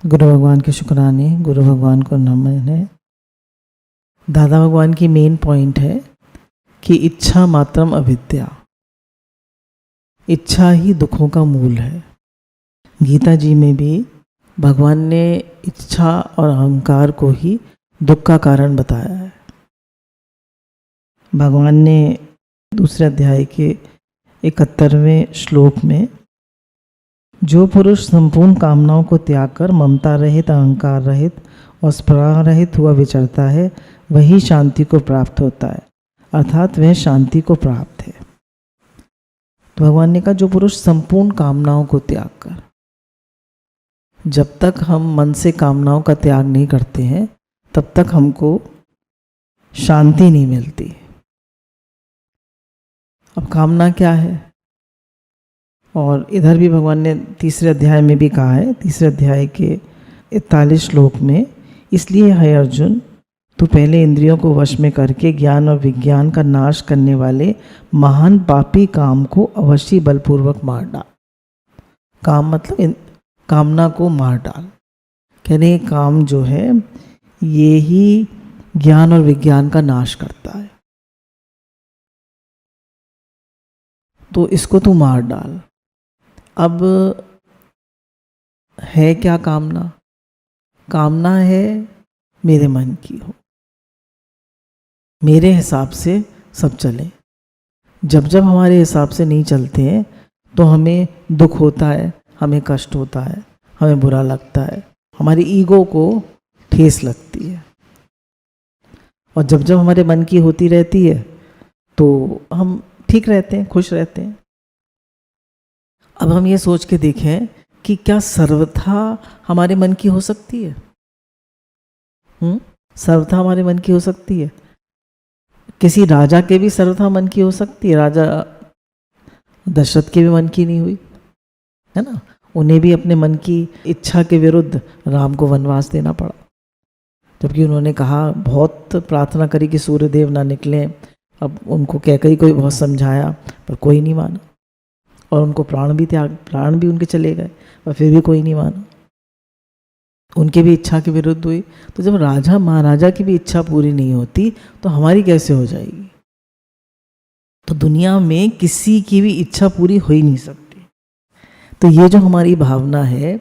गुरु भगवान के शुक्राने, गुरु भगवान को नमन है। दादा भगवान की मेन पॉइंट है कि इच्छा मात्रम अविद्या, इच्छा ही दुखों का मूल है। गीता जी में भी भगवान ने इच्छा और अहंकार को ही दुख का कारण बताया है। भगवान ने दूसरे अध्याय के 71वें श्लोक में, जो पुरुष संपूर्ण कामनाओं को त्याग कर ममता रहित, अहंकार रहित और स्पृहा रहित हुआ विचरता है, वही शांति को प्राप्त होता है, अर्थात वह शांति को प्राप्त है। तो भगवान ने कहा जो पुरुष संपूर्ण कामनाओं को त्याग कर, जब तक हम मन से कामनाओं का त्याग नहीं करते हैं तब तक हमको शांति नहीं मिलती। अब कामना क्या है? और इधर भी भगवान ने तीसरे अध्याय में भी कहा है, तीसरे अध्याय के 41 श्लोक में, इसलिए है अर्जुन, तू पहले इंद्रियों को वश में करके ज्ञान और विज्ञान का नाश करने वाले महान पापी काम को अवश्य बलपूर्वक मार डाल। काम मतलब कामना को मार डाल। कह रहे काम जो है ये ही ज्ञान और विज्ञान का नाश करता है, तो इसको तू मार डाल। अब है क्या कामना? कामना है मेरे मन की हो, मेरे हिसाब से सब चले। जब जब हमारे हिसाब से नहीं चलते हैं तो हमें दुख होता है, हमें कष्ट होता है, हमें बुरा लगता है, हमारी ईगो को ठेस लगती है। और जब जब हमारे मन की होती रहती है तो हम ठीक रहते हैं, खुश रहते हैं। अब हम ये सोच के देखें कि क्या सर्वथा हमारे मन की हो सकती है? सर्वथा हमारे मन की हो सकती है? किसी राजा के भी सर्वथा मन की हो सकती है? राजा दशरथ के भी मन की नहीं हुई, है ना? उन्हें भी अपने मन की इच्छा के विरुद्ध राम को वनवास देना पड़ा, जबकि उन्होंने कहा, बहुत प्रार्थना करी कि सूर्यदेव ना निकले। अब उनको कैकेयी को बहुत समझाया पर कोई नहीं माना, और उनको प्राण भी उनके चले गए, पर फिर भी कोई नहीं माना। उनके भी इच्छा के विरुद्ध हुई। तो जब राजा महाराजा की भी इच्छा पूरी नहीं होती तो हमारी कैसे हो जाएगी? तो दुनिया में किसी की भी इच्छा पूरी हो ही नहीं सकती। तो ये जो हमारी भावना है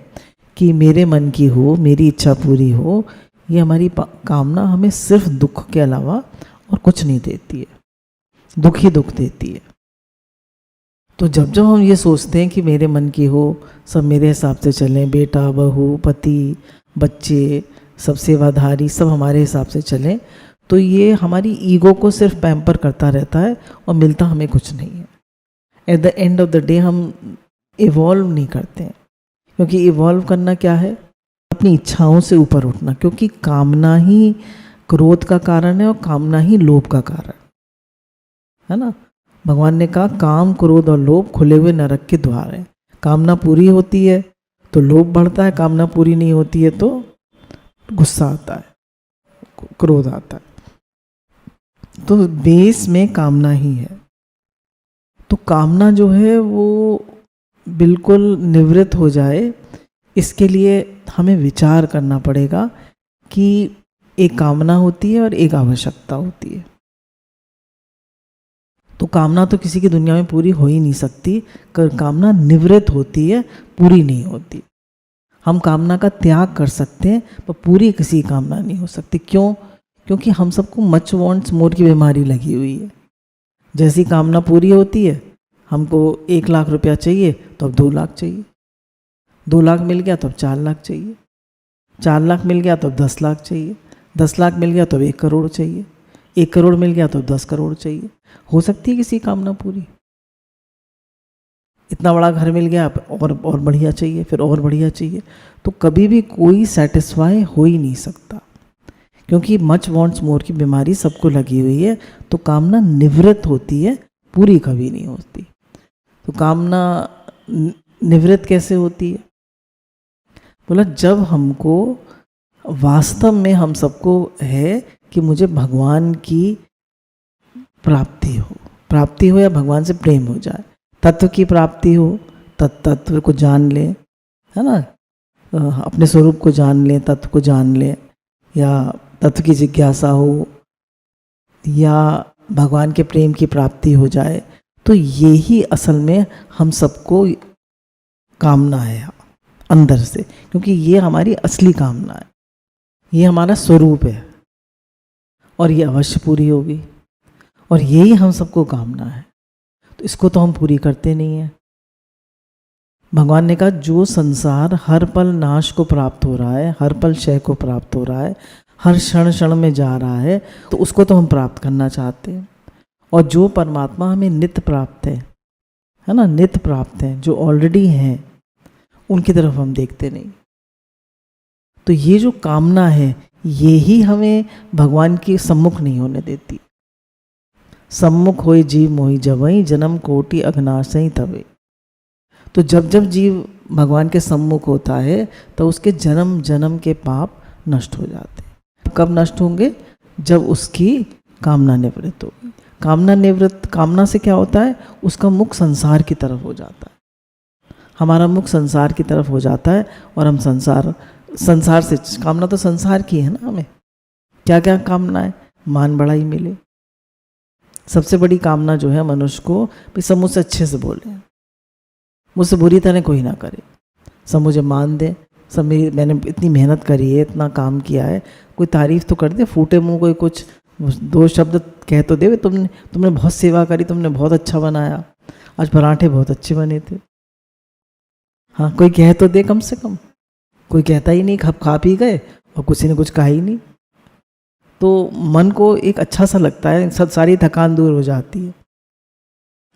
कि मेरे मन की हो, मेरी इच्छा पूरी हो, ये हमारी कामना हमें सिर्फ दुख के अलावा और कुछ नहीं देती है, दुख ही दुख देती है। तो जब जब हम ये सोचते हैं कि मेरे मन की हो, सब मेरे हिसाब से चलें, बेटा बहू पति बच्चे सब सेवाधारी सब हमारे हिसाब से चलें, तो ये हमारी ईगो को सिर्फ पैम्पर करता रहता है और मिलता हमें कुछ नहीं है। At the end of the day हम इवॉल्व नहीं करते हैं, क्योंकि इवॉल्व करना क्या है? अपनी इच्छाओं से ऊपर उठना, क्योंकि कामना ही क्रोध का कारण है और कामना ही लोभ का कारण है ना। भगवान ने कहा काम क्रोध और लोभ खुले हुए नरक के द्वार है। कामना पूरी होती है तो लोभ बढ़ता है, कामना पूरी नहीं होती है तो गुस्सा आता है, क्रोध आता है। तो बेस में कामना ही है। तो कामना जो है वो बिल्कुल निवृत्त हो जाए, इसके लिए हमें विचार करना पड़ेगा कि एक कामना होती है और एक आवश्यकता होती है। तो कामना तो किसी की दुनिया में पूरी हो ही नहीं सकती, कामना निवृत्त होती है, पूरी नहीं होती। हम कामना का त्याग कर सकते हैं पर पूरी किसी की कामना नहीं हो सकती। क्यों? क्योंकि हम सबको मच वांट्स मोर की बीमारी लगी हुई है। जैसी कामना पूरी होती है, हमको 1 लाख रुपया चाहिए तो अब 2 लाख चाहिए, 2 लाख मिल गया तो अब 4 लाख चाहिए, 4 लाख मिल गया तो अब 10 लाख चाहिए, 10 लाख मिल गया तो अब 1 करोड़ चाहिए, 1 करोड़ मिल गया तो 10 करोड़ चाहिए। हो सकती है किसी कामना पूरी? इतना बड़ा घर मिल गया और बढ़िया चाहिए, फिर और बढ़िया चाहिए। तो कभी भी कोई सेटिस्फाई हो ही नहीं सकता, क्योंकि मच वांट्स मोर की बीमारी सबको लगी हुई है। तो कामना निवृत्त होती है, पूरी कभी नहीं होती। तो कामना निवृत्त कैसे होती है? बोला जब हमको वास्तव में हम सबको है कि मुझे भगवान की प्राप्ति हो या भगवान से प्रेम हो जाए, तत्व की प्राप्ति हो, तत्व को जान ले, है ना। अपने स्वरूप को जान लें, तत्व को जान लें, या तत्व की जिज्ञासा हो, या भगवान के प्रेम की प्राप्ति हो जाए, तो ये ही असल में हम सबको कामना है अंदर से, क्योंकि ये हमारी असली कामना है, ये हमारा स्वरूप है और ये अवश्य पूरी होगी, और यही हम सबको कामना है। तो इसको तो हम पूरी करते नहीं हैं। भगवान ने कहा जो संसार हर पल नाश को प्राप्त हो रहा है, हर पल क्षय को प्राप्त हो रहा है, हर क्षण क्षण में जा रहा है, तो उसको तो हम प्राप्त करना चाहते हैं। और जो परमात्मा हमें नित्य प्राप्त है ना, नित्य प्राप्त है, जो ऑलरेडी हैं, उनकी तरफ हम देखते नहीं। तो ये जो कामना है, ये ही हमें भगवान के सम्मुख नहीं होने देती। सम्मुख होए जीव मोहि जबई, जन्म कोटि अघनाशई तबे। तो जब जब जीव भगवान के सम्मुख होता है, तो उसके जन्म जन्म के पाप नष्ट हो जाते हैं। कब नष्ट होंगे? जब उसकी कामना निवृत्त होगी। कामना निवृत्त, कामना से क्या होता है? उसका मुख संसार की तरफ हो जाता है। हमारा मुख संसार की तरफ हो जाता है, और हम संसार से, कामना तो संसार की है ना। हमें क्या क्या कामना है? मान बढ़ाई मिले। सबसे बड़ी कामना जो है मनुष्य को, भाई सब मुझसे अच्छे से बोले, मुझसे बुरी तरह कोई ना करे, सब मुझे मान दे, सब मैंने इतनी मेहनत करी है, इतना काम किया है, कोई तारीफ तो कर दे, फूटे मुंह कोई कुछ दो शब्द कह तो दे, तुमने बहुत सेवा करी, तुमने बहुत अच्छा बनाया, आज पराठे बहुत अच्छे बने थे। हाँ, कोई कह तो दे कम से कम। कोई कहता ही नहीं, खा पी गए और किसी ने कुछ कहा ही नहीं। तो मन को एक अच्छा सा लगता है, सब सारी थकान दूर हो जाती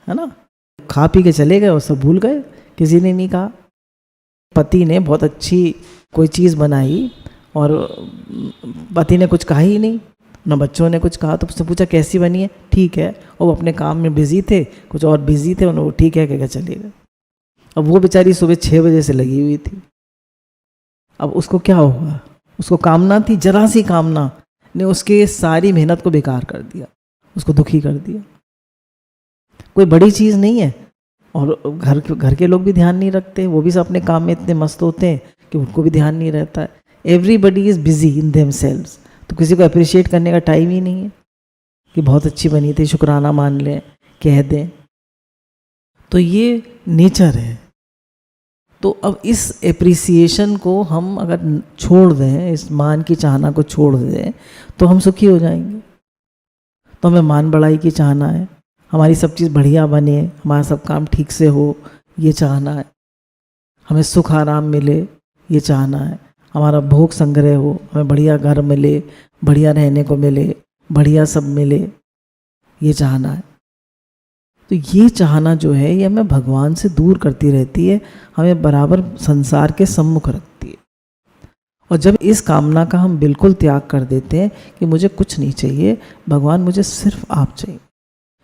है ना। खा पी के चले गए और सब भूल गए, किसी ने नहीं कहा। पति ने बहुत अच्छी कोई चीज़ बनाई और पति ने कुछ कहा ही नहीं, ना बच्चों ने कुछ कहा, तो उसने पूछा कैसी बनी है? ठीक है। और वो अपने काम में बिजी थे, कुछ और बिजी थे, उन्होंने ठीक है कह के चले गए। अब वो बेचारी सुबह 6 बजे से लगी हुई थी। अब उसको क्या होगा? उसको कामना थी, जरा सी कामना ने उसके सारी मेहनत को बेकार कर दिया, उसको दुखी कर दिया। कोई बड़ी चीज़ नहीं है, और घर के लोग भी ध्यान नहीं रखते, वो भी सब अपने काम में इतने मस्त होते हैं कि उनको भी ध्यान नहीं रहता है। Everybody is busy in themselves. तो किसी को अप्रिशिएट करने का टाइम ही नहीं है कि बहुत अच्छी बनी थी, शुक्राना मान लें, कह दें। तो ये नेचर है। तो अब इस एप्रिसिएशन को हम अगर छोड़ दें, इस मान की चाहना को छोड़ दें, तो हम सुखी हो जाएंगे। तो हमें मान बढ़ाई की चाहना है, हमारी सब चीज़ बढ़िया बने, हमारा सब काम ठीक से हो, ये चाहना है। हमें सुख आराम मिले, ये चाहना है। हमारा भोग संग्रह हो, हमें बढ़िया घर मिले, बढ़िया रहने को मिले, बढ़िया सब मिले, ये चाहना है। तो ये चाहना जो है, ये हमें भगवान से दूर करती रहती है, हमें बराबर संसार के सम्मुख रखती है। और जब इस कामना का हम बिल्कुल त्याग कर देते हैं कि मुझे कुछ नहीं चाहिए भगवान, मुझे सिर्फ आप चाहिए,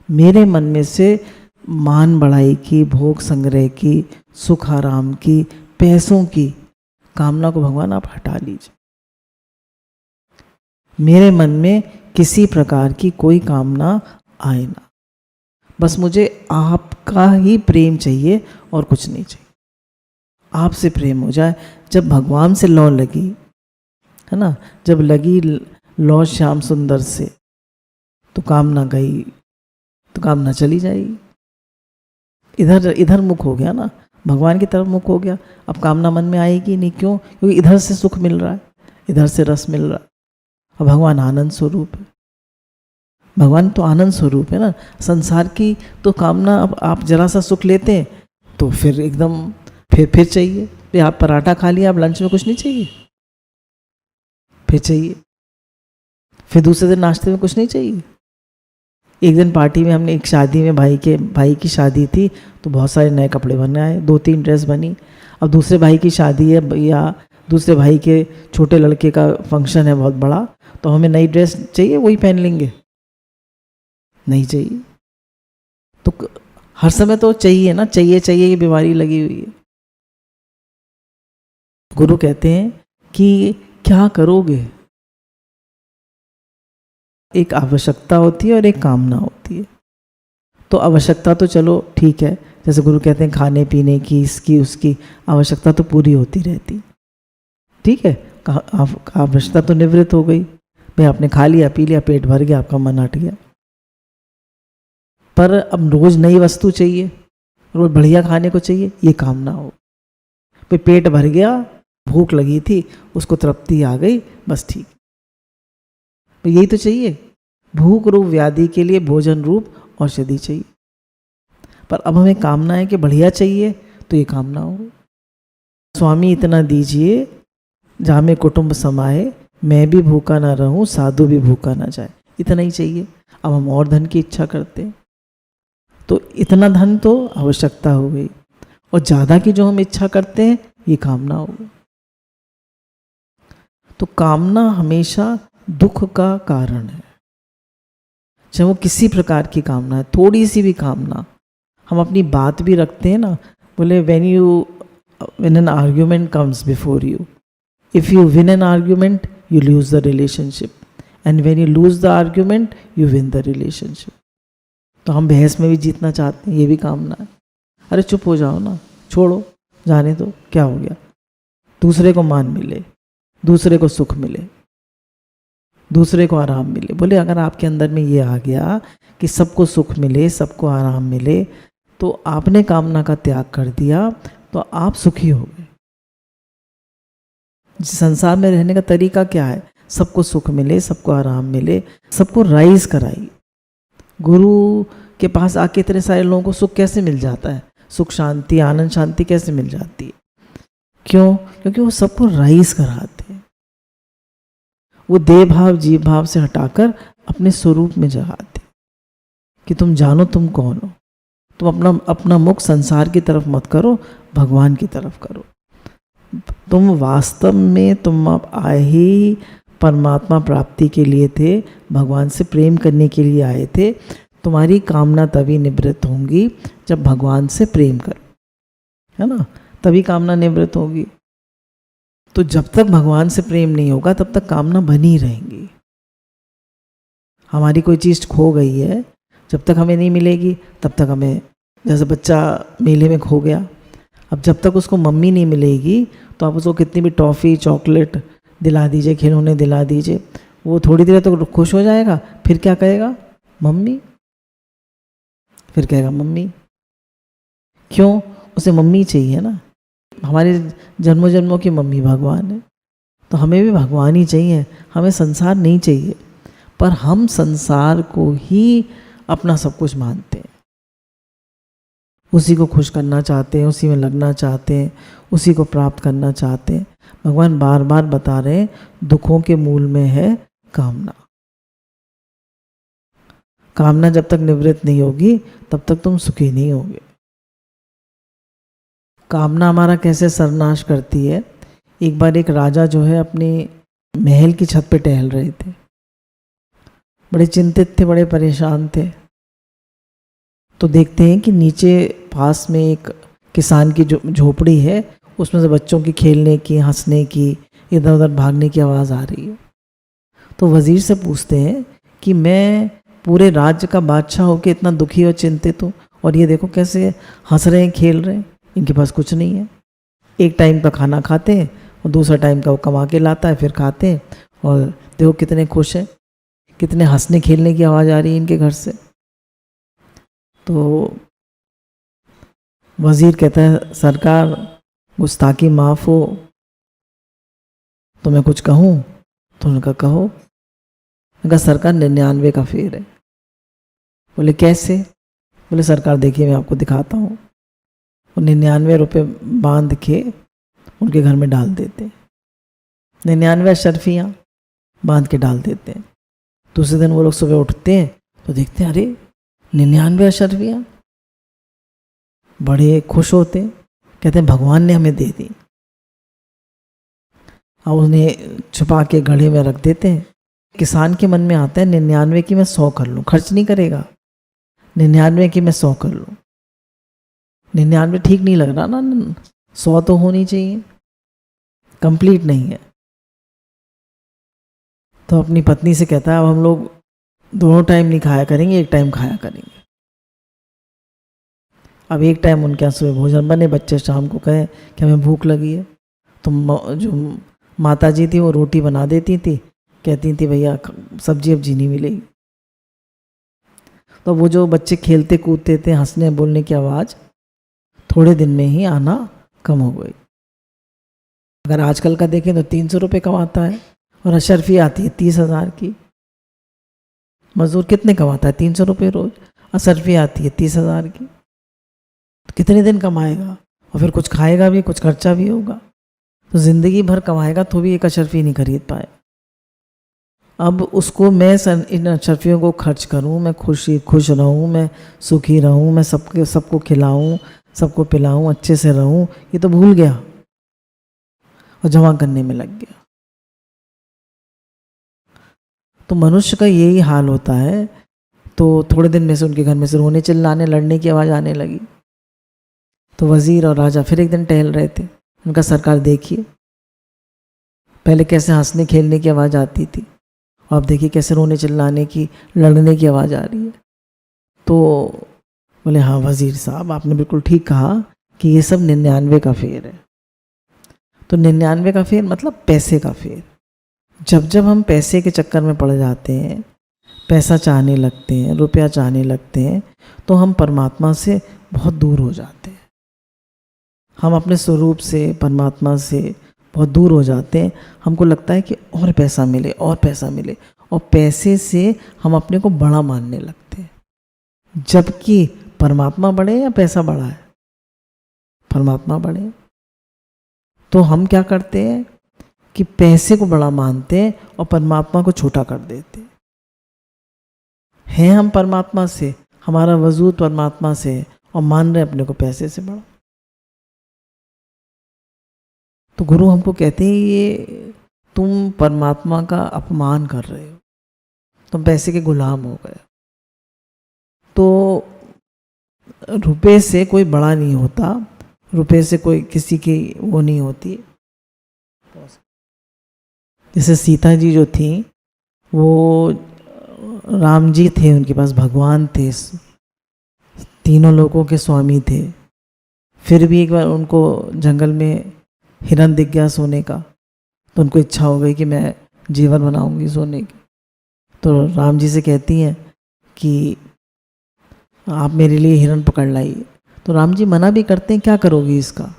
मेरे मन में से मान बढ़ाई की, भोग संग्रह की, सुख आराम की, पैसों की कामना को भगवान आप हटा लीजिए। मेरे मन में किसी प्रकार की कोई कामना आए ना, बस मुझे आपका ही प्रेम चाहिए और कुछ नहीं चाहिए। आपसे प्रेम हो जाए। जब भगवान से लौ लगी, है ना, जब लगी लौ श्याम सुंदर से, तो कामना गई, तो कामना चली जाएगी। इधर मुख हो गया ना, भगवान की तरफ मुख हो गया। अब कामना मन में आएगी नहीं। क्यों? क्योंकि इधर से सुख मिल रहा है, इधर से रस मिल रहा है। और भगवान आनंद स्वरूप है। भगवान तो आनंद स्वरूप है ना। संसार की तो कामना, अब आप जरा सा सुख लेते हैं तो फिर एकदम फिर चाहिए। फिर आप पराठा खा लिया, आप लंच में कुछ नहीं चाहिए, फिर चाहिए। फिर दूसरे दिन नाश्ते में कुछ नहीं चाहिए। एक दिन पार्टी में हमने एक शादी में, भाई की शादी थी, तो बहुत सारे नए कपड़े बनाए, 2-3 ड्रेस बनी। अब दूसरे भाई की शादी है, या दूसरे भाई के छोटे लड़के का फंक्शन है बहुत बड़ा, तो हमें नई ड्रेस चाहिए, वही पहन लेंगे? नहीं चाहिए। तो हर समय तो चाहिए ना, चाहिए की बीमारी लगी हुई है। गुरु कहते हैं कि क्या करोगे? एक आवश्यकता होती है और एक कामना होती है। तो आवश्यकता तो चलो ठीक है, जैसे गुरु कहते हैं खाने पीने की, इसकी उसकी आवश्यकता तो पूरी होती रहती। ठीक है, आप भ्रष्टता तो निवृत्त हो गई, भाई आपने खा लिया पी लिया, पेट भर गया, आपका मन हट गया। पर अब रोज नई वस्तु चाहिए, रोज बढ़िया खाने को चाहिए, ये कामना हो। भाई पेट भर गया, भूख लगी थी, उसको तृप्ति आ गई, बस ठीक, तो यही तो चाहिए। भूख रूप व्याधि के लिए भोजन रूप औषधि चाहिए, पर अब हमें कामना है कि बढ़िया चाहिए, तो ये कामना हो। स्वामी इतना दीजिए जहाँ में कुटुंब समाये, मैं भी भूखा ना रहूं, साधु भी भूखा ना जाए, इतना ही चाहिए। अब हम और धन की इच्छा करते हैं, तो इतना धन तो आवश्यकता हो गई, और ज़्यादा की जो हम इच्छा करते हैं ये कामना हो गई। तो कामना हमेशा दुख का कारण है, चाहे वो किसी प्रकार की कामना है, थोड़ी सी भी कामना। हम अपनी बात भी रखते हैं ना, बोले when an argument comes before you, if you win an argument you lose the relationship, and when you lose the argument you win the relationship। तो हम बहस में भी जीतना चाहते हैं, ये भी कामना है। अरे चुप हो जाओ ना, छोड़ो, जाने दो, क्या हो गया। दूसरे को मान मिले, दूसरे को सुख मिले, दूसरे को आराम मिले। बोले अगर आपके अंदर में ये आ गया कि सबको सुख मिले, सबको आराम मिले, तो आपने कामना का त्याग कर दिया, तो आप सुखी हो गए। संसार में रहने का तरीका क्या है? सबको सुख मिले, सबको आराम मिले, सबको राइज कराई। गुरु के पास आके इतने सारे लोगों को सुख कैसे मिल जाता है? सुख शांति आनंद शांति कैसे मिल जाती है? क्यों? क्योंकि वो सबको राइज कराते हैं। वो देह भाव जीव भाव से हटाकर अपने स्वरूप में जगाते कि तुम जानो तुम कौन हो। तुम अपना मुख संसार की तरफ मत करो, भगवान की तरफ करो। तुम वास्तव में तुम अब आए ही परमात्मा प्राप्ति के लिए थे, भगवान से प्रेम करने के लिए आए थे। तुम्हारी कामना तभी निवृत्त होंगी जब भगवान से प्रेम करो, है ना, तभी कामना निवृत्त होगी। तो जब तक भगवान से प्रेम नहीं होगा तब तक कामना बनी रहेंगी। हमारी कोई चीज़ खो गई है, जब तक हमें नहीं मिलेगी तब तक हमें, जैसे बच्चा मेले में खो गया, अब जब तक उसको मम्मी नहीं मिलेगी तो आप उसको कितनी भी टॉफ़ी चॉकलेट दिला दीजिए, खिलौने दिला दीजिए, वो थोड़ी देर तो खुश हो जाएगा, फिर क्या कहेगा? मम्मी। फिर कहेगा मम्मी। क्यों? उसे मम्मी चाहिए ना। हमारे जन्मों जन्मों की मम्मी भगवान है, तो हमें भी भगवान ही चाहिए, हमें संसार नहीं चाहिए। पर हम संसार को ही अपना सब कुछ मानते हैं, उसी को खुश करना चाहते हैं, उसी में लगना चाहते हैं, उसी को प्राप्त करना चाहते हैं। भगवान बार बार बता रहे हैं, दुखों के मूल में है कामना। कामना जब तक निवृत्त नहीं होगी तब तक तुम सुखी नहीं होगे। कामना हमारा कैसे सर्वनाश करती है? एक बार एक राजा जो है अपने महल की छत पे टहल रहे थे, बड़े चिंतित थे, बड़े परेशान थे। तो देखते हैं कि नीचे पास में एक किसान की जो झोपड़ी है, उसमें से बच्चों की खेलने की, हंसने की, इधर उधर भागने की आवाज़ आ रही है। तो वजीर से पूछते हैं कि मैं पूरे राज्य का बादशाह होकर इतना दुखी और चिंतित हूँ, और ये देखो कैसे हंस रहे हैं, खेल रहे हैं, इनके पास कुछ नहीं है। एक टाइम का खाना खाते हैं और दूसरा टाइम का वो कमा के लाता है, फिर खाते हैं, और देखो कितने खुश हैं, कितने हंसने खेलने की आवाज़ आ रही है इनके घर से। तो वजीर कहता है, सरकार गुस्ताखी माफ़ हो, तो मैं कुछ कहूँ? तो उनका कहो। उनका सरकार 99 का फेर है। बोले कैसे? बोले सरकार देखिए मैं आपको दिखाता हूँ। वो 99 रुपये बांध के उनके घर में डाल देते, 99 अशर्फियाँ बांध के डाल देते हैं। दूसरे दिन वो लोग सुबह उठते हैं तो देखते हैं, अरे 99 अशर्फियाँ। बड़े खुश होते हैं, कहते हैं भगवान ने हमें दे दी। अब उन्हें छुपा के घड़े में रख देते हैं। किसान के मन में आता है 99 की मैं 100 कर लूँ, खर्च नहीं करेगा। 99 की मैं 100 कर लूँ, 99 ठीक नहीं लग रहा ना, 100 तो होनी चाहिए, कंप्लीट नहीं है। तो अपनी पत्नी से कहता है, अब हम लोग दोनों टाइम नहीं खाया करेंगे, एक टाइम खाया करेंगे। अब एक टाइम उनके यहाँ सुबह भोजन बने, बच्चे शाम को कहे कि हमें भूख लगी है, तो जो माता जी थी वो रोटी बना देती थी, कहती थी भैया सब्जी अब जी नहीं मिलेगी। तो वो जो बच्चे खेलते कूदते थे, हंसने बोलने की आवाज़ थोड़े दिन में ही आना कम हो गई। अगर आजकल का देखें तो 300 रुपये कमाता है और अशरफी आती है 30,000 की। मजदूर कितने कमाता है? 300 रुपये रोज। अशरफी आती है 30,000 की। तो कितने दिन कमाएगा? और फिर कुछ खाएगा भी, कुछ खर्चा भी होगा। तो ज़िंदगी भर कमाएगा तो भी एक अशरफी नहीं खरीद पाए। अब उसको मैं इन अशरफियों को खर्च करूं, मैं खुश रहूं, मैं सुखी रहूं, मैं सबको खिलाऊं, सबको पिलाऊं, अच्छे से रहूं, ये तो भूल गया और जमा करने में लग गया। तो मनुष्य का यही हाल होता है। तो थोड़े दिन में से उनके घर में से रोने चिल्लाने लड़ने की आवाज़ आने लगी। तो वज़ीर और राजा फिर एक दिन टहल रहे थे। उनका सरकार देखिए, पहले कैसे हंसने खेलने की आवाज़ आती थी, और अब देखिए कैसे रोने चिल्लाने की, लड़ने की आवाज़ आ रही है। तो बोले हाँ वज़ीर साहब, आपने बिल्कुल ठीक कहा कि ये सब 99 का फेर है। तो 99 का फेर मतलब पैसे का फेर। जब जब हम पैसे के चक्कर में पड़ जाते हैं, पैसा चाहने लगते हैं, रुपया चाहने लगते हैं, तो हम परमात्मा से बहुत दूर हो जाते हैं। हम अपने स्वरूप से, परमात्मा से बहुत दूर हो जाते हैं। हमको लगता है कि और पैसा मिले, और पैसा मिले, और पैसे से हम अपने को बड़ा मानने लगते हैं। जबकि परमात्मा बड़े या पैसा बड़ा है? परमात्मा बड़े। तो हम क्या करते हैं कि पैसे को बड़ा मानते हैं और परमात्मा को छोटा कर देते हैं। हम परमात्मा से, हमारा वजूद परमात्मा से है, और मान रहे अपने को पैसे से बड़ा। तो गुरु हमको कहते हैं ये तुम परमात्मा का अपमान कर रहे हो, तुम पैसे के गुलाम हो गए। तो रुपए से कोई बड़ा नहीं होता, रुपए से कोई किसी की वो नहीं होती। जैसे सीता जी जो थी, वो राम जी थे, उनके पास भगवान थे, तीनों लोगों के स्वामी थे। फिर भी एक बार उनको जंगल में हिरन दिख गया सोने का, तो उनको इच्छा हो गई कि मैं जीवन बनाऊंगी सोने की। तो राम जी से कहती हैं कि आप मेरे लिए हिरन पकड़ लाइए। तो राम जी मना भी करते हैं, क्या करोगी इसका,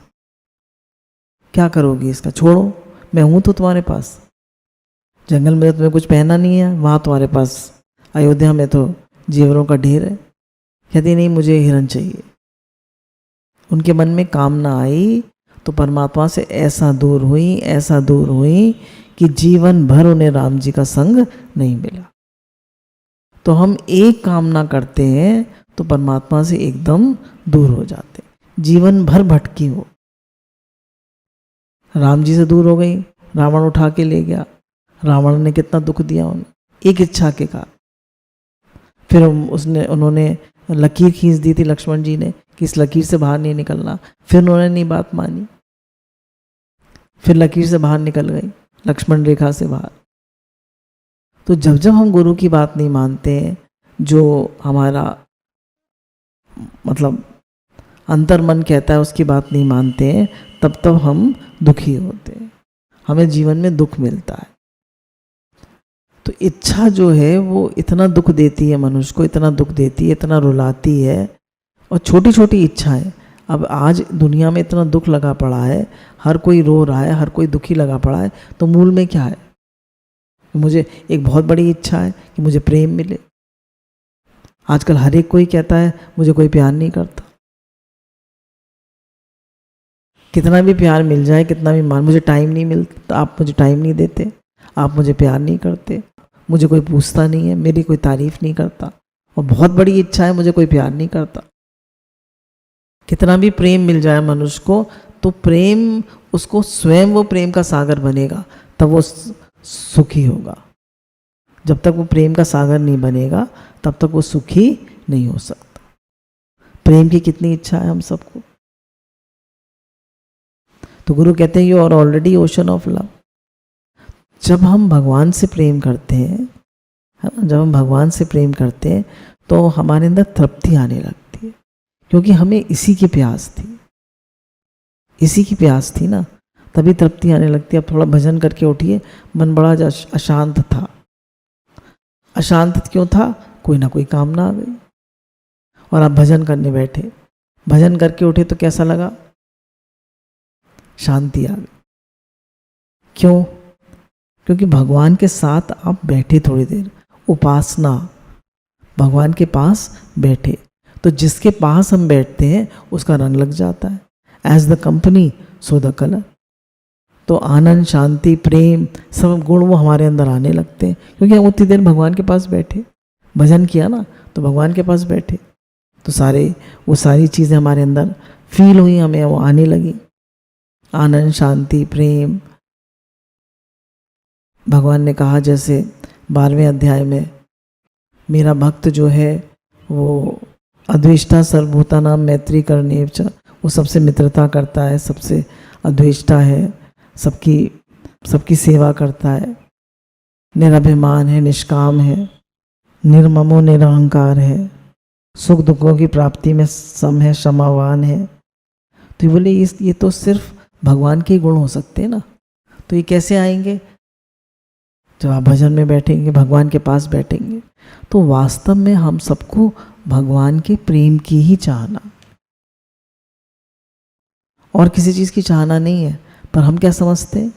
क्या करोगी इसका, छोड़ो, मैं हूँ तो तुम्हारे पास। जंगल में तो तुम्हें कुछ पहना नहीं है, वहाँ तुम्हारे पास अयोध्या में तो जेवरों का ढेर है। कहती नहीं, मुझे हिरन चाहिए। उनके मन में कामना आई तो परमात्मा से ऐसा दूर हुई, ऐसा दूर हुई कि जीवन भर उन्हें राम जी का संग नहीं मिला। तो हम एक कामना करते हैं तो परमात्मा से एकदम दूर हो जाते, जीवन भर भटकी हो। राम जी से दूर हो गई, रावण उठा के ले गया। रावण ने कितना दुख दिया उन्हें, एक इच्छा के कारण। फिर उन्होंने लकीर खींच दी थी लक्ष्मण जी ने कि इस लकीर से बाहर नहीं निकलना। फिर उन्होंने नहीं बात मानी, फिर लकीर से बाहर निकल गई, लक्ष्मण रेखा से बाहर। तो जब जब हम गुरु की बात नहीं मानते हैं, जो हमारा मतलब अंतर मन कहता है उसकी बात नहीं मानते हैं, तब तब हम दुखी होते हैं, हमें जीवन में दुख मिलता है। तो इच्छा जो है वो इतना दुख देती है मनुष्य को, इतना दुख देती है, इतना रुलाती है। और छोटी छोटी इच्छाएं, अब आज दुनिया में इतना दुख लगा पड़ा है, हर कोई रो रहा है, हर कोई दुखी लगा पड़ा है। तो मूल में क्या है? मुझे एक बहुत बड़ी इच्छा है कि मुझे प्रेम मिले। आजकल हर एक कोई कहता है मुझे कोई प्यार नहीं करता। कितना भी प्यार मिल जाए, कितना भी मान, मुझे टाइम नहीं मिलता, आप मुझे टाइम नहीं देते, आप मुझे प्यार नहीं करते, मुझे कोई पूछता नहीं है, मेरी कोई तारीफ नहीं करता। और बहुत बड़ी इच्छा है, मुझे कोई प्यार नहीं करता। कितना भी प्रेम मिल जाए मनुष्य को, तो प्रेम उसको स्वयं वो प्रेम का सागर बनेगा, तब वो सुखी होगा। जब तक वो प्रेम का सागर नहीं बनेगा, तब तक वो सुखी नहीं हो सकता। प्रेम की कितनी इच्छा है हम सबको। तो गुरु कहते हैं you are already ocean of love. जब हम भगवान से प्रेम करते हैं, है ना, जब हम भगवान से प्रेम करते हैं तो हमारे अंदर तृप्ति आने लगती है, क्योंकि हमें इसी की प्यास थी, इसी की प्यास थी ना। तभी तृप्ति आने लगती है। अब थोड़ा भजन करके उठिए, मन बड़ा अशांत था। अशांत क्यों था? कोई ना कोई कामना आ गई और आप भजन करने बैठे, भजन करके उठे तो कैसा लगा? शांति आ गई। क्यों? क्योंकि भगवान के साथ आप बैठे थोड़ी देर, उपासना, भगवान के पास बैठे। तो जिसके पास हम बैठते हैं उसका रंग लग जाता है। As the company so the colour. तो आनंद, शांति, प्रेम, सब गुण वो हमारे अंदर आने लगते हैं, क्योंकि हम उतनी देर भगवान के पास बैठे, भजन किया ना, तो भगवान के पास बैठे, तो वो सारी चीज़ें हमारे अंदर फील हुई, हमें वो आने लगी। आनंद, शांति, प्रेम। भगवान ने कहा जैसे 12वें अध्याय में, मेरा भक्त जो है वो अद्वेष्टा सर्वभूतानां मैत्री करने च, वो सबसे मित्रता करता है, सबसे अद्वेष्टा है, सबकी सेवा करता है, निरभिमान है, निष्काम है, निर्ममो निरहंकार है, सुख दुखों की प्राप्ति में सम है, क्षमावान है। तो बोले ये तो सिर्फ भगवान के गुण हो सकते हैं ना। तो ये कैसे आएंगे? जब आप भजन में बैठेंगे, भगवान के पास बैठेंगे। तो वास्तव में हम सबको भगवान के प्रेम की ही चाहना, और किसी चीज़ की चाहना नहीं है। पर हम क्या समझते हैं?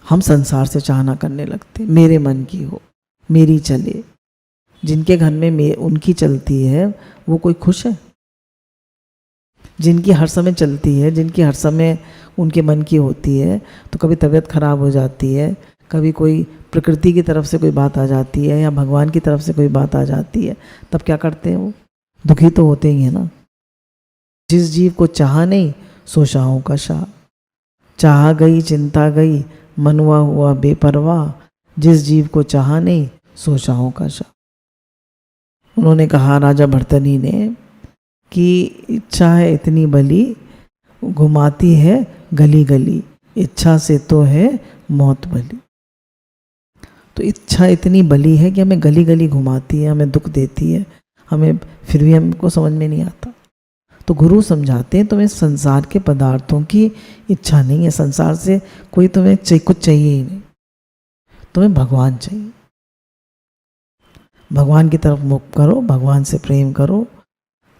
हम संसार से चाहना करने लगते, मेरे मन की हो, मेरी चले। जिनके घर में उनकी चलती है वो कोई खुश है? जिनकी हर समय चलती है, जिनकी हर समय उनके मन की होती है, तो कभी तबीयत खराब हो जाती है, कभी कोई प्रकृति की तरफ से कोई बात आ जाती है या भगवान की तरफ से कोई बात आ जाती है, तब क्या करते हैं? वो दुखी तो होते ही है ना। जिस जीव को चाहा नहीं सो शाहों का शाह, चाहा गई चिंता गई, मनवा हुआ बेपरवाह, जिस जीव को चाहा नहीं सो शाहों का शाह। उन्होंने कहा, राजा भर्तनी ने, कि इच्छा है इतनी बली, घुमाती है गली गली, इच्छा से तो है मौत बली। तो इच्छा इतनी बली है कि हमें गली गली घुमाती है, हमें दुख देती है, हमें फिर भी हमको समझ में नहीं आता। तो गुरु समझाते हैं, तुम्हें संसार के पदार्थों की इच्छा नहीं है, संसार से कोई तुम्हें कुछ चाहिए ही नहीं, तुम्हें भगवान चाहिए। भगवान की तरफ मुख करो, भगवान से प्रेम करो,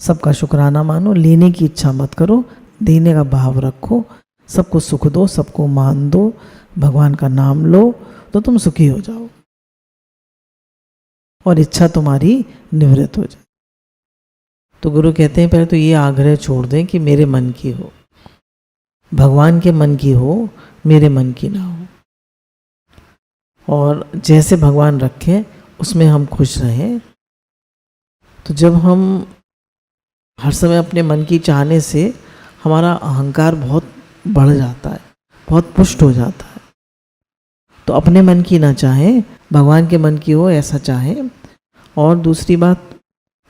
सबका शुक्राना मानो, लेने की इच्छा मत करो, देने का भाव रखो, सबको सुख दो, सबको मान दो, भगवान का नाम लो, तो तुम सुखी हो जाओ और इच्छा तुम्हारी निवृत्त हो जाए। तो गुरु कहते हैं, पहले तो ये आग्रह छोड़ दें कि मेरे मन की हो, भगवान के मन की हो, मेरे मन की ना हो। और जैसे भगवान रखें उसमें हम खुश रहें। तो जब हम हर समय अपने मन की चाहने से हमारा अहंकार बहुत बढ़ जाता है, बहुत पुष्ट हो जाता है। तो अपने मन की ना चाहें, भगवान के मन की हो, ऐसा चाहें। और दूसरी बात,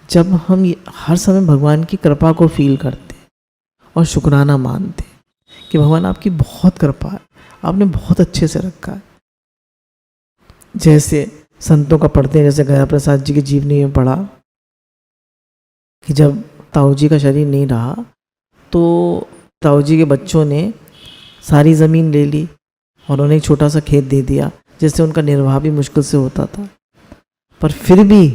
जब हम हर समय भगवान की कृपा को फील करते और शुक्राना मानते कि भगवान आपकी बहुत कृपा है, आपने बहुत अच्छे से रखा है। जैसे संतों का पढ़ते हैं, जैसे गया प्रसाद जी की जीवनी में पढ़ा कि जब ताऊ जी का शरीर नहीं रहा तो ताऊ जी के बच्चों ने सारी ज़मीन ले ली और उन्हें एक छोटा सा खेत दे दिया, जिससे उनका निर्वाह भी मुश्किल से होता था। पर फिर भी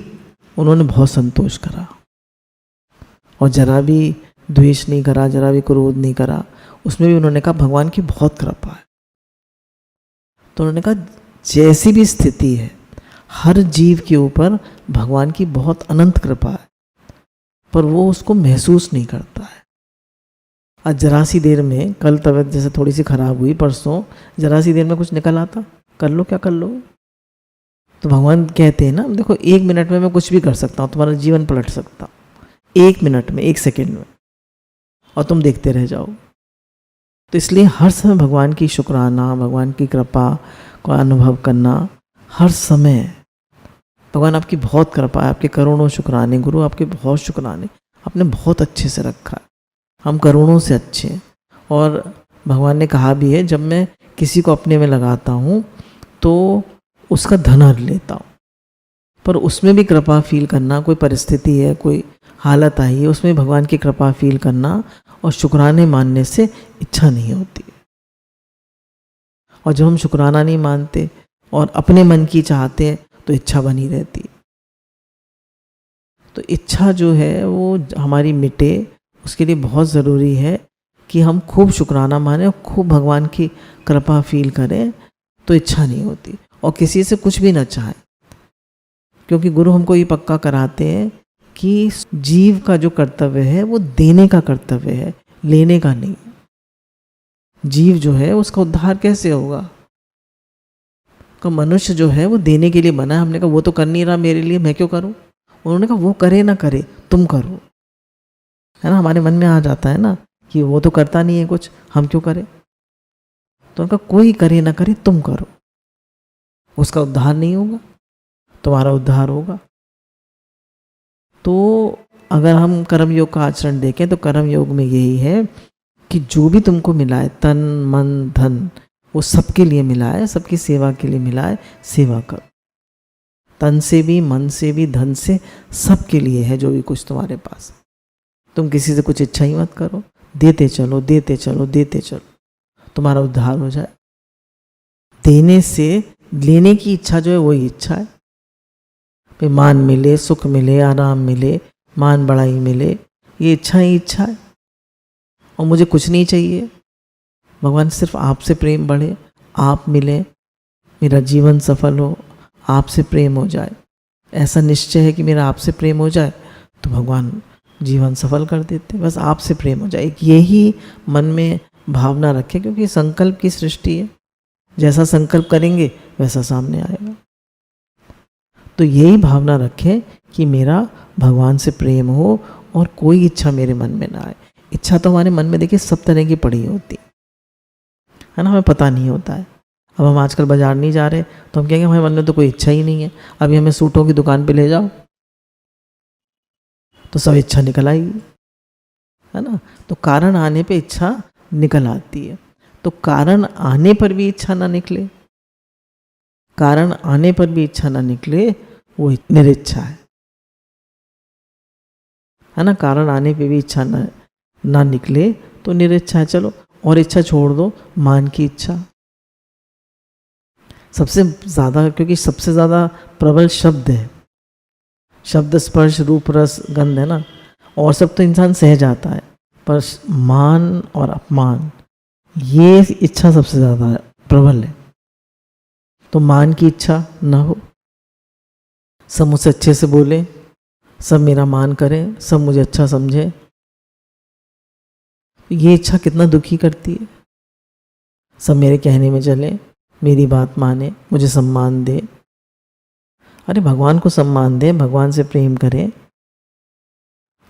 उन्होंने बहुत संतोष करा और जरा भी द्वेष नहीं करा, जरा भी क्रोध नहीं करा। उसमें भी उन्होंने कहा भगवान की बहुत कृपा है। तो उन्होंने कहा जैसी भी स्थिति है, हर जीव के ऊपर भगवान की बहुत अनंत कृपा है, पर वो उसको महसूस नहीं करता है। आज जरा सी देर में, कल तबीयत जैसे थोड़ी सी खराब हुई, परसों जरा सी देर में कुछ निकल आता, कर लो क्या कर लो। तो भगवान कहते हैं ना, देखो 1 मिनट में मैं कुछ भी कर सकता हूँ, तुम्हारा जीवन पलट सकता हूँ 1 मिनट में, 1 सेकेंड में, और तुम देखते रह जाओ। तो इसलिए हर समय भगवान की शुक्राना, भगवान की कृपा को अनुभव करना हर समय। भगवान आपकी बहुत कृपा है, आपके करोड़ों शुक्राने, गुरु आपके बहुत शुक्राने, आपने बहुत अच्छे से रखा है, हम करोड़ों से अच्छे हैं। और भगवान ने कहा भी है, जब मैं किसी को अपने में लगाता हूँ तो उसका धन हर लेता हूँ। पर उसमें भी कृपा फील करना, कोई परिस्थिति है, कोई हालत आई है, उसमें भगवान की कृपा फील करना और शुक्राने मानने से इच्छा नहीं होती। और जब हम शुक्राना नहीं मानते और अपने मन की चाहते हैं तो इच्छा बनी रहती। तो इच्छा जो है वो हमारी मिटे, उसके लिए बहुत ज़रूरी है कि हम खूब शुक्राना माने और खूब भगवान की कृपा फील करें, तो इच्छा नहीं होती। और किसी से कुछ भी ना चाहें, क्योंकि गुरु हमको ये पक्का कराते हैं कि जीव का जो कर्तव्य है वो देने का कर्तव्य है, लेने का नहीं। जीव जो है उसका उद्धार कैसे होगा? का मनुष्य जो है वो देने के लिए बना है। हमने कहा वो तो कर नहीं रहा मेरे लिए, मैं क्यों करूं? उन्होंने कहा वो करे ना करे, तुम करो। है ना, हमारे मन में आ जाता है ना कि वो तो करता नहीं है कुछ, हम क्यों करें? तो उनका कोई करे ना करे, तुम करो। उसका उद्धार नहीं होगा, तुम्हारा उद्धार होगा। तो अगर हम कर्म योग का आचरण देखें तो कर्म योग में यही है कि जो भी तुमको मिला है, तन मन धन, वो सबके लिए मिला है, सबकी सेवा के लिए मिला है, सेवा करो। तन से भी, मन से भी, धन से, सबके लिए है जो भी कुछ तुम्हारे पास। तुम किसी से कुछ इच्छा ही मत करो, देते चलो देते चलो देते चलो, तुम्हारा उद्धार हो जाए। देने से लेने की इच्छा जो है वही इच्छा है। फिर मान मिले, सुख मिले, आराम मिले, मान बढ़ाई मिले, ये इच्छा ही इच्छा है। और मुझे कुछ नहीं चाहिए, भगवान सिर्फ आपसे प्रेम बढ़े, आप मिले, मेरा जीवन सफल हो, आपसे प्रेम हो जाए। ऐसा निश्चय है कि मेरा आपसे प्रेम हो जाए तो भगवान जीवन सफल कर देते। बस आपसे प्रेम हो जाए, यही मन में भावना रखें, क्योंकि संकल्प की सृष्टि है। जैसा संकल्प करेंगे वैसा सामने आएगा। तो यही भावना रखें कि मेरा भगवान से प्रेम हो और कोई इच्छा मेरे मन में ना आए। इच्छा तो हमारे मन में देखिए सब तरह की पड़ी होती है ना, हमें पता नहीं होता है। अब हम आजकल बाजार नहीं जा रहे तो हम कहेंगे हमारे मन में तो कोई इच्छा ही नहीं है। अभी हमें सूटों की दुकान पे ले जाओ तो सब इच्छा निकल आएगी, है ना। तो कारण आने पे इच्छा निकल आती है। तो कारण आने पर भी इच्छा ना निकले, कारण आने पर भी इच्छा ना निकले, वो निरिच्छा है ना। कारण आने पे भी इच्छा ना निकले तो निरिच्छा है। चलो और इच्छा छोड़ दो, मान की इच्छा सबसे ज़्यादा, क्योंकि सबसे ज़्यादा प्रबल शब्द है। शब्द स्पर्श रूप रस गंध है ना, और सब तो इंसान सह जाता है, पर मान और अपमान ये इच्छा सबसे ज़्यादा प्रबल है। तो मान की इच्छा ना हो, सब मुझसे अच्छे से बोले, सब मेरा मान करें, सब मुझे अच्छा समझे, ये इच्छा कितना दुखी करती है। सब मेरे कहने में चले, मेरी बात माने, मुझे सम्मान दे। अरे भगवान को सम्मान दें, भगवान से प्रेम करें,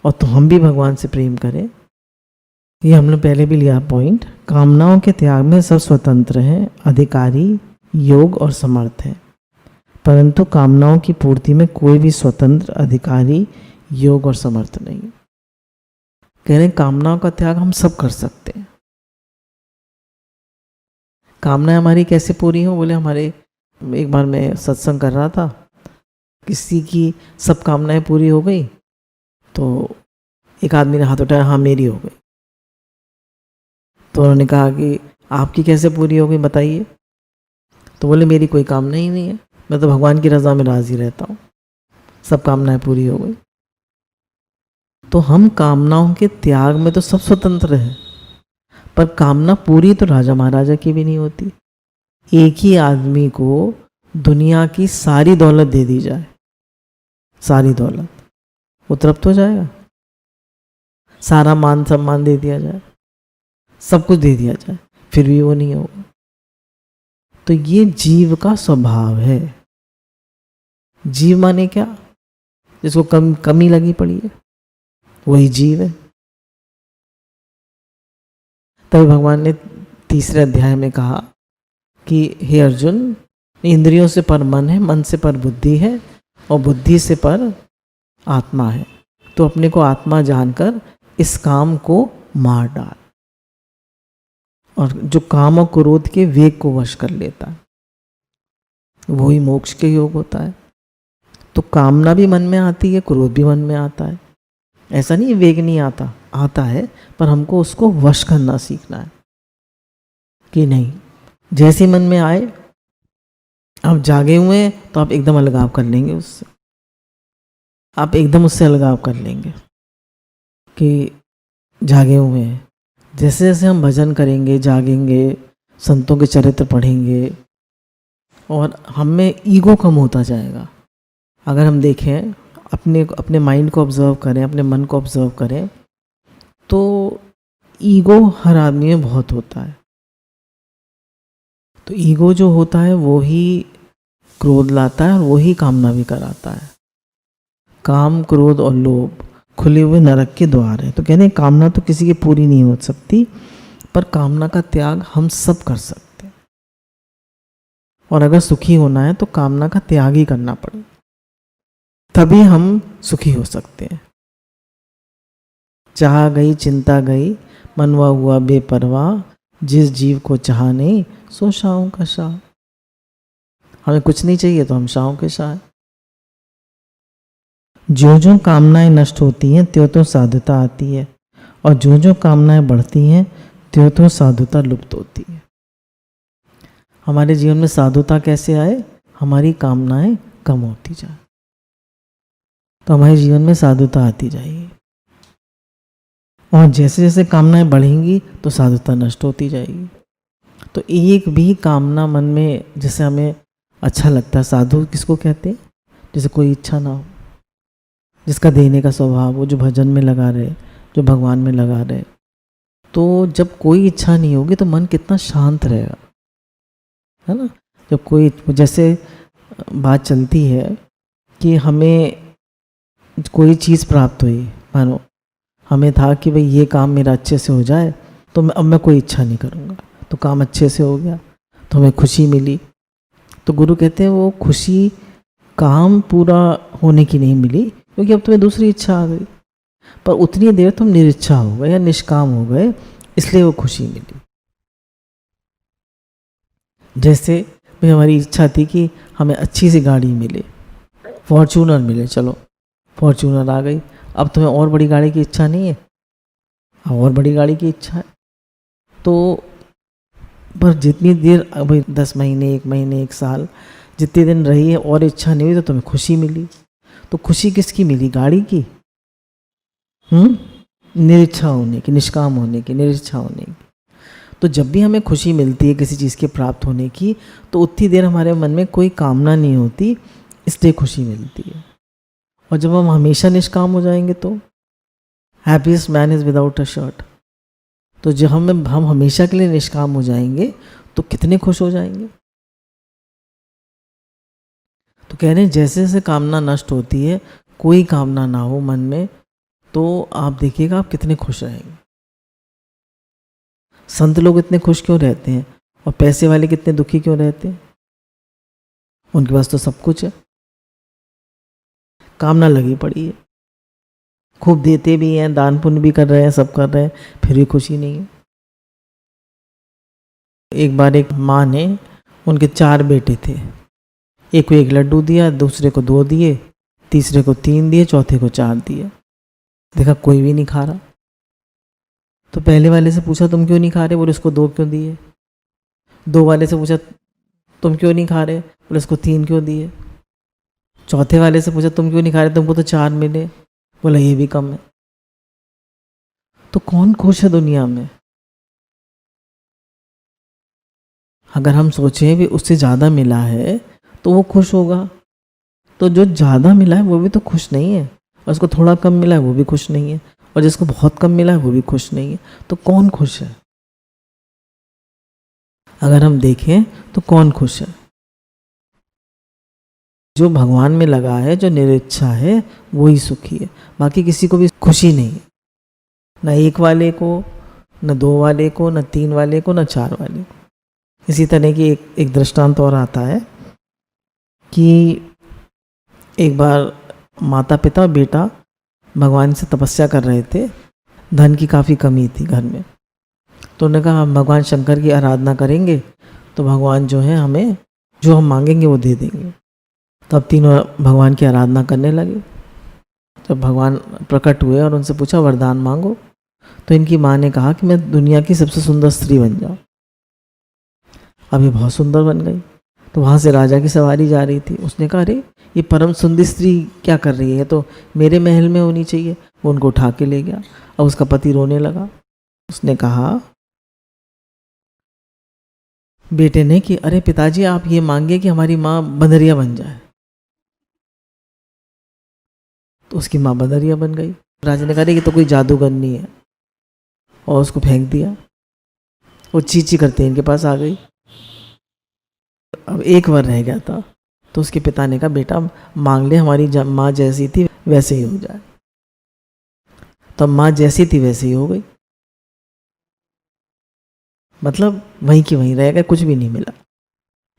और तो हम भी भगवान से प्रेम करें। ये हमने पहले भी लिया पॉइंट। कामनाओं के त्याग में सब स्वतंत्र हैं, अधिकारी, योग और समर्थ हैं, परंतु कामनाओं की पूर्ति में कोई भी स्वतंत्र, अधिकारी, योग और समर्थ नहीं। कह रहे कामनाओं का त्याग हम सब कर सकते हैं। कामनाएं हमारी कैसे पूरी हो? बोले हमारे, एक बार मैं सत्संग कर रहा था, किसी की सब कामनाएं पूरी हो गई तो एक आदमी ने हाथ उठाया, हाँ मेरी हो गई। तो उन्होंने कहा कि आपकी कैसे पूरी हो गई बताइए? तो बोले मेरी कोई कामना ही नहीं है, मैं तो भगवान की रज़ा में राजी रहता हूँ, सब कामनाएं पूरी हो गई। तो हम कामनाओं के त्याग में तो सब स्वतंत्र हैं, पर कामना पूरी तो राजा महाराजा की भी नहीं होती। एक ही आदमी को दुनिया की सारी दौलत दे दी जाए, सारी दौलत, वो तृप्त हो जाएगा? सारा मान सम्मान दे दिया जाए, सब कुछ दे दिया जाए, फिर भी वो नहीं होगा। तो ये जीव का स्वभाव है। जीव माने क्या? जिसको कमी लगी पड़ी है, वही जीव है। तभी भगवान ने तीसरे अध्याय में कहा कि हे अर्जुन, इंद्रियों से पर मन है, मन से पर बुद्धि है, और बुद्धि से पर आत्मा है। तो अपने को आत्मा जानकर इस काम को मार डाल, और जो काम और क्रोध के वेग को वश कर लेता है वही मोक्ष के योग होता है। तो कामना भी मन में आती है, क्रोध भी मन में आता है, ऐसा नहीं वेग नहीं आता, आता है, पर हमको उसको वश करना सीखना है कि नहीं, जैसे मन में आए, आप जागे हुए हैं तो आप एकदम अलगाव कर लेंगे उससे, आप एकदम उससे अलगाव कर लेंगे कि जागे हुए हैं। जैसे जैसे हम भजन करेंगे, जागेंगे, संतों के चरित्र पढ़ेंगे, और हम में ईगो कम होता जाएगा। अगर हम देखें, अपने माइंड को ऑब्जर्व करें, अपने मन को ऑब्जर्व करें, तो ईगो हर आदमी में बहुत होता है। तो ईगो जो होता है वो ही क्रोध लाता है और वो ही कामना भी कराता है। काम, क्रोध और लोभ खुले हुए नरक के द्वार है। तो कहने कामना तो किसी की पूरी नहीं हो सकती, पर कामना का त्याग हम सब कर सकते हैं। और अगर सुखी होना है तो कामना का त्याग ही करना पड़ेगा, तभी हम सुखी हो सकते हैं। चाह गई चिंता गई, मनवा हुआ बेपरवाह, जिस जीव को चाह नहीं सो शाहों का शाह। हमें कुछ नहीं चाहिए तो हम शाहों के शाह। जो जो कामनाएं नष्ट होती हैं त्यों तो साधुता आती है, और जो जो कामनाएं बढ़ती हैं त्यों तो साधुता लुप्त होती है। हमारे जीवन में साधुता कैसे आए? हमारी कामनाएं कम होती जाए, तो हमारे जीवन में साधुता आती जाएगी। और जैसे जैसे कामनाएं बढ़ेंगी तो साधुता नष्ट होती जाएगी। तो एक भी कामना मन में जैसे हमें अच्छा लगता है, साधु किसको कहते हैं? जैसे कोई इच्छा ना हो, जिसका देने का स्वभाव हो, जो भजन में लगा रहे, जो भगवान में लगा रहे। तो जब कोई इच्छा नहीं होगी तो मन कितना शांत रहेगा, है ना। जब कोई, जैसे बात चलती है कि हमें कोई चीज़ प्राप्त हुई, मानो हमें था कि भाई ये काम मेरा अच्छे से हो जाए, तो अब मैं कोई इच्छा नहीं करूँगा, तो काम अच्छे से हो गया, तो हमें खुशी मिली। तो गुरु कहते हैं वो खुशी काम पूरा होने की नहीं मिली, क्योंकि अब तुम्हें दूसरी इच्छा आ गई, पर उतनी देर तुम निरिच्छा हो गए या निष्काम हो गए, इसलिए वो खुशी मिली। जैसे भाई हमारी इच्छा थी कि हमें अच्छी सी गाड़ी मिले, फॉर्च्यूनर मिले, चलो फॉर्च्यूनर आ गई, अब तुम्हें और बड़ी गाड़ी की इच्छा नहीं है, अब और बड़ी गाड़ी की इच्छा है। तो पर जितनी देर, भाई 10 महीने, 1 महीने, 1 साल, जितने दिन रही है और इच्छा नहीं हुई, तो तुम्हें खुशी मिली। तो खुशी किसकी मिली? गाड़ी की? निरिच्छा होने की, निष्काम होने की, निरिच्छा होने की। तो जब भी हमें खुशी मिलती है किसी चीज़ के प्राप्त होने की, तो उतनी देर हमारे मन में कोई कामना नहीं होती, इसलिए खुशी मिलती है। और जब हम हमेशा निष्काम हो जाएंगे तो happiest man is without a shirt. तो जब हम हमेशा के लिए निष्काम हो जाएंगे तो कितने खुश हो जाएंगे। तो कह रहे हैं जैसे जैसे कामना नष्ट होती है, कोई कामना ना हो मन में, तो आप देखिएगा आप कितने खुश रहेंगे। संत लोग इतने खुश क्यों रहते हैं और पैसे वाले कितने दुखी क्यों रहते हैं? उनके पास तो सब कुछ है, कामना लगी पड़ी है, खूब देते भी हैं, दान पुण्य भी कर रहे हैं, सब कर रहे हैं, फिर भी खुशी नहीं है। एक बार एक माँ ने, उनके 4 बेटे थे, एक को 1 लड्डू दिया, दूसरे को 2 दिए, तीसरे को 3 दिए, चौथे को 4 दिए। देखा कोई भी नहीं खा रहा, तो पहले वाले से पूछा तुम क्यों नहीं खा रहे? बोले उसको 2 क्यों दिए। 2 वाले से पूछा तुम क्यों नहीं खा रहे? बोले उसको 3 क्यों दिए। चौथे वाले से पूछा तुम क्यों नहीं खा रहे? तुमको तो 4 मिले। बोला ये भी कम है। तो कौन खुश है दुनिया में? अगर हम सोचें भी उससे ज़्यादा मिला है तो वो खुश होगा, तो जो ज़्यादा मिला है वो भी तो खुश नहीं है, और उसको थोड़ा कम मिला है वो भी खुश नहीं है, और जिसको बहुत कम मिला है वो भी खुश नहीं है। तो कौन खुश है? अगर हम देखें तो कौन खुश है? जो भगवान में लगा है, जो निरिच्छा है, वो ही सुखी है। बाकी किसी को भी खुशी नहीं है, ना 1 वाले को, न 2 वाले को, न 3 वाले को, न 4 वाले को। इसी तरह की एक दृष्टांत और आता है कि एक बार माता पिता बेटा भगवान से तपस्या कर रहे थे, धन की काफ़ी कमी थी घर में, तो उन्होंने कहा हम भगवान शंकर की आराधना करेंगे तो भगवान जो है हमें जो हम मांगेंगे वो दे देंगे। तो अब तीनों भगवान की आराधना करने लगे। जब भगवान प्रकट हुए और उनसे पूछा वरदान मांगो, तो इनकी माँ ने कहा कि मैं दुनिया की सबसे सुंदर स्त्री बन जाऊँ। अब ये बहुत सुंदर बन गई। तो वहाँ से राजा की सवारी जा रही थी, उसने कहा अरे ये परम सुंदर स्त्री क्या कर रही है, तो मेरे महल में होनी चाहिए। वो उनको उठा के ले गया। अब उसका पति रोने लगा। उसने कहा बेटे ने कि अरे पिताजी आप ये मांगे कि हमारी माँ बंदरिया बन जाए। तो उसकी माँ बंदरिया बन गई। राजा ने कहा ये तो कोई जादूगरनी है, और उसको फेंक दिया। वो चींची करते इनके पास आ गई। अब एक बार रह गया था, तो उसके पिता ने कहा बेटा मांग ले, हमारी माँ जैसी थी वैसे ही हो जाए। तो माँ जैसी थी वैसे ही हो गई, मतलब वहीं की वहीं रह गए, कुछ भी नहीं मिला।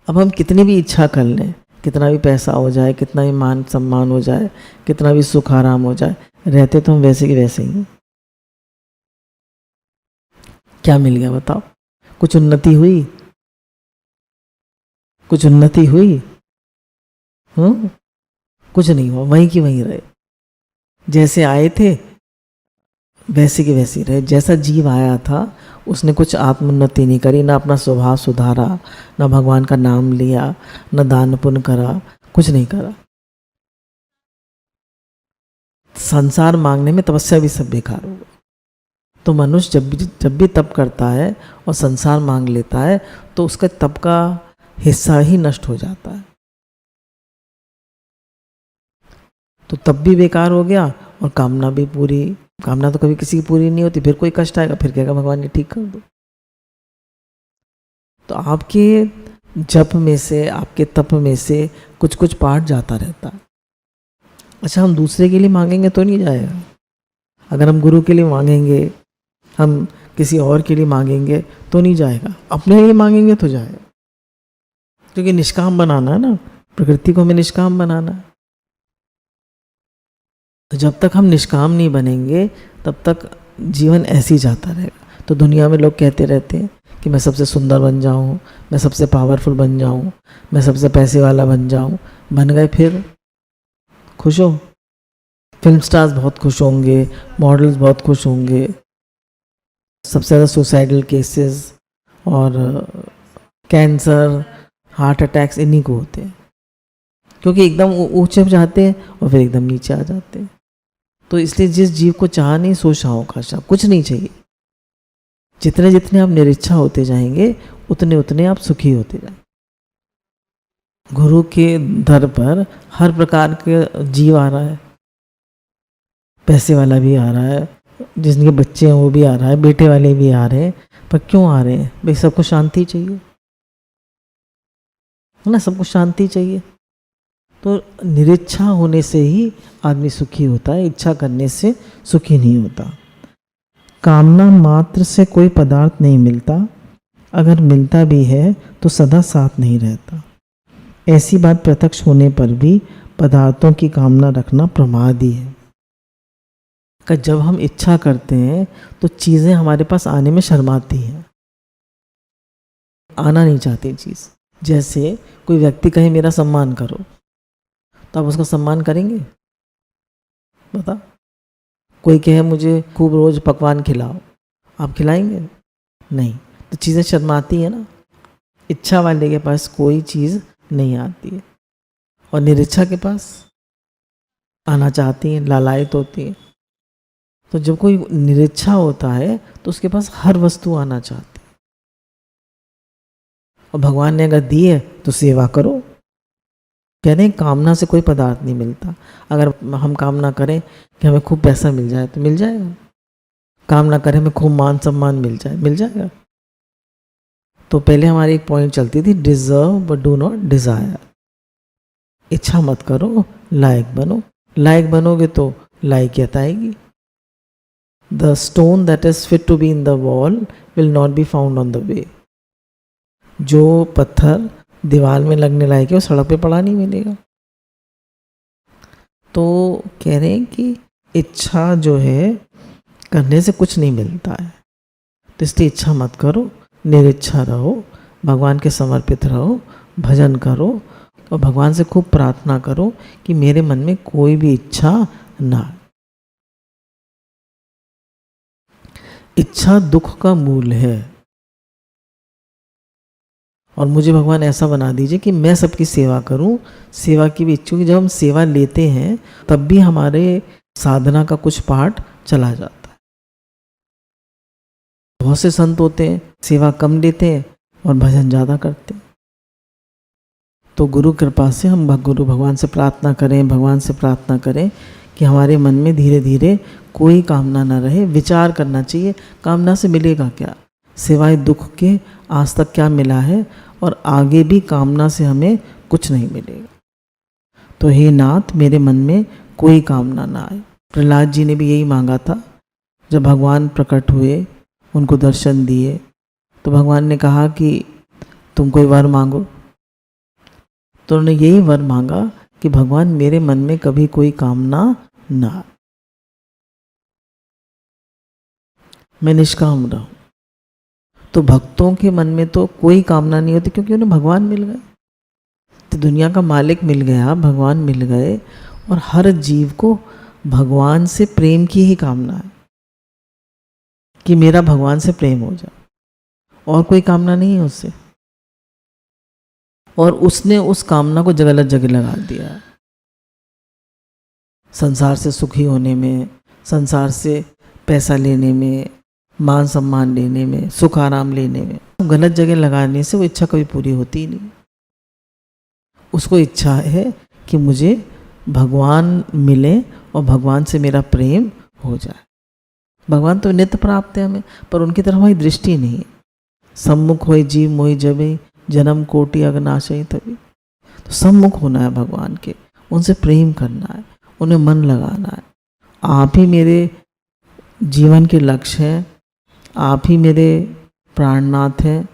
अब हम कितनी भी इच्छा कर लें, कितना भी पैसा हो जाए, कितना भी मान सम्मान हो जाए, कितना भी सुख आराम हो जाए, रहते तो हम वैसे के वैसे ही हैं। क्या मिल गया बताओ? कुछ उन्नति हुई? कुछ उन्नति हुई? कुछ नहीं हुआ, वहीं की वहीं रहे। जैसे आए थे वैसे के वैसे रहे। जैसा जीव आया था उसने कुछ आत्मोन्नति नहीं करी, ना अपना स्वभाव सुधारा, ना भगवान का नाम लिया, ना दान पुण्य करा, कुछ नहीं करा। संसार मांगने में तपस्या भी सब बेकार होगा। तो मनुष्य जब भी तप करता है और संसार मांग लेता है तो उसका तप का हिस्सा ही नष्ट हो जाता है। तो तप भी बेकार हो गया और कामना भी पूरी। कामना तो कभी किसी की पूरी नहीं होती, फिर कोई कष्ट आएगा, फिर कहेगा भगवान ये ठीक कर दो। तो आपके जप में से, आपके तप में से कुछ कुछ पार्ट जाता रहता है। अच्छा, हम दूसरे के लिए मांगेंगे तो नहीं जाएगा। अगर हम गुरु के लिए मांगेंगे, हम किसी और के लिए मांगेंगे तो नहीं जाएगा। अपने लिए मांगेंगे तो जाएगा, क्योंकि निष्काम बनाना है ना, प्रकृति को हमें निष्काम बनाना है। तो जब तक हम निष्काम नहीं बनेंगे तब तक जीवन ऐसे ही जाता रहेगा। तो दुनिया में लोग कहते रहते हैं कि मैं सबसे सुंदर बन जाऊं, मैं सबसे पावरफुल बन जाऊं, मैं सबसे पैसे वाला बन जाऊं। बन गए फिर खुश हो? फिल्म स्टार्स बहुत खुश होंगे, मॉडल्स बहुत खुश होंगे। सबसे ज़्यादा सुसाइडल केसेस और कैंसर, हार्ट अटैक्स इन्हीं को होते हैं, क्योंकि एकदम ऊंचे जाते हैं और फिर एकदम नीचे आ जाते हैं। तो इसलिए जिस जीव को चाह नहीं सो शाहो खाशा, कुछ नहीं चाहिए। जितने जितने आप निरीच्छा होते जाएंगे उतने उतने आप सुखी होते जाएंगे। गुरु के दर पर हर प्रकार के जीव आ रहा है। पैसे वाला भी आ रहा है, जिनके बच्चे हैं वो भी आ रहा है, बेटे वाले भी आ रहे हैं। पर क्यों आ रहे हैं भाई? सबको शांति चाहिए है ना, सबको शांति चाहिए। तो निरीच्छा होने से ही आदमी सुखी होता है, इच्छा करने से सुखी नहीं होता। कामना मात्र से कोई पदार्थ नहीं मिलता, अगर मिलता भी है तो सदा साथ नहीं रहता। ऐसी बात प्रत्यक्ष होने पर भी पदार्थों की कामना रखना प्रमाद ही है। कि जब हम इच्छा करते हैं तो चीज़ें हमारे पास आने में शर्माती हैं, आना नहीं चाहती चीज़। जैसे कोई व्यक्ति कहे मेरा सम्मान करो, तो आप उसका सम्मान करेंगे? बता। कोई कहे मुझे खूब रोज पकवान खिलाओ, आप खिलाएंगे? नहीं। तो चीज़ें शर्माती है ना। इच्छा वाले के पास कोई चीज़ नहीं आती है, और निरीच्छा के पास आना चाहती है, लालायित होती है। तो जब कोई निरीच्छा होता है तो उसके पास हर वस्तु आना चाहती है, और भगवान ने अगर दी है तो सेवा करो। कह रहे हैं कामना से कोई पदार्थ नहीं मिलता। अगर हम कामना करें कि हमें खूब पैसा मिल जाए तो मिल जाएगा, कामना करें हमें खूब मान सम्मान मिल जाए, मिल जाएगा। तो पहले हमारी एक पॉइंट चलती थी, deserve but do not Dzire. इच्छा मत करो, लायक बनो। लायक बनोगे तो लायकियत आएगी। The stone that is fit to be in the wall will not be found on the way. जो पत्थर दीवार में लगने लायक है वो सड़क पे पड़ा नहीं मिलेगा। तो कह रहे हैं कि इच्छा जो है करने से कुछ नहीं मिलता है, तो इसलिए इच्छा मत करो, निरीच्छा रहो, भगवान के समर्पित रहो, भजन करो, और भगवान से खूब प्रार्थना करो कि मेरे मन में कोई भी इच्छा ना आए। इच्छा दुख का मूल है। और मुझे भगवान ऐसा बना दीजिए कि मैं सबकी सेवा करूं, सेवा की भी इच्छुक। जब हम सेवा लेते हैं तब भी हमारे साधना का कुछ पार्ट चला जाता है। बहुत से संत होते हैं सेवा कम लेते हैं और भजन ज़्यादा करते हैं। तो गुरु कृपा से हम गुरु भगवान से प्रार्थना करें, भगवान से प्रार्थना करें कि हमारे मन में धीरे धीरे कोई कामना ना रहे। विचार करना चाहिए कामना से मिलेगा क्या, सिवाय दुख के आज तक क्या मिला है, और आगे भी कामना से हमें कुछ नहीं मिलेगा। तो हे नाथ मेरे मन में कोई कामना ना आए। प्रहलाद जी ने भी यही मांगा था। जब भगवान प्रकट हुए, उनको दर्शन दिए, तो भगवान ने कहा कि तुम कोई वर मांगो। तो उन्होंने यही वर मांगा कि भगवान मेरे मन में कभी कोई कामना ना आए, मैं निष्काम रहूं। तो भक्तों के मन में तो कोई कामना नहीं होती, क्योंकि उन्हें भगवान मिल गए। तो दुनिया का मालिक मिल गया, भगवान मिल गए, और हर जीव को भगवान से प्रेम की ही कामना है कि मेरा भगवान से प्रेम हो जाए, और कोई कामना नहीं है उससे। और उसने उस कामना को गलत जगह लगा दिया, संसार से सुखी होने में, संसार से पैसा लेने में, मान सम्मान लेने में, सुख आराम लेने में। गलत जगह लगाने से वो इच्छा कभी पूरी होती ही नहीं। उसको इच्छा है कि मुझे भगवान मिले और भगवान से मेरा प्रेम हो जाए। भगवान तो नित्य प्राप्त है हमें, पर उनकी तरफ हमारी दृष्टि नहीं है। सम्मुख होए जीव मोहि जबे, जन्म कोटि अगनाशय तभी। तो सम्मुख होना है भगवान के, उनसे प्रेम करना है, उन्हें मन लगाना है। आप ही मेरे जीवन के लक्ष्य हैं, आप ही मेरे प्राणनाथ हैं,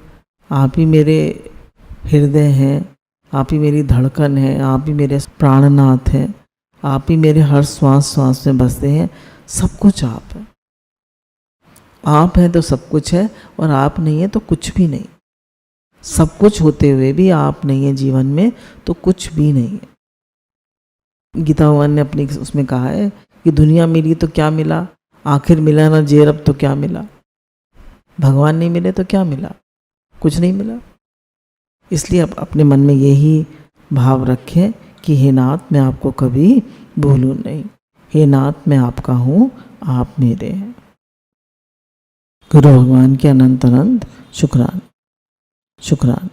आप ही मेरे हृदय हैं, आप ही मेरी धड़कन है, आप ही मेरे प्राणनाथ हैं, आप ही मेरे हर श्वास श्वास में बसते हैं। सब कुछ आप है। आप हैं तो सब कुछ है, और आप नहीं है तो कुछ भी नहीं। सब कुछ होते हुए भी आप नहीं है जीवन में, तो कुछ भी नहीं है। गीता भगवान ने अपनी उसमें कहा है कि दुनिया मिली तो क्या मिला, आखिर मिला ना जेर, अब तो क्या मिला। भगवान नहीं मिले तो क्या मिला, कुछ नहीं मिला। इसलिए आप अपने मन में यही भाव रखें कि हे नाथ मैं आपको कभी भूलूं नहीं, हे नाथ मैं आपका हूँ, आप मेरे हैं। गुरु भगवान के अनंत अनंत शुक्रान शुक्रान।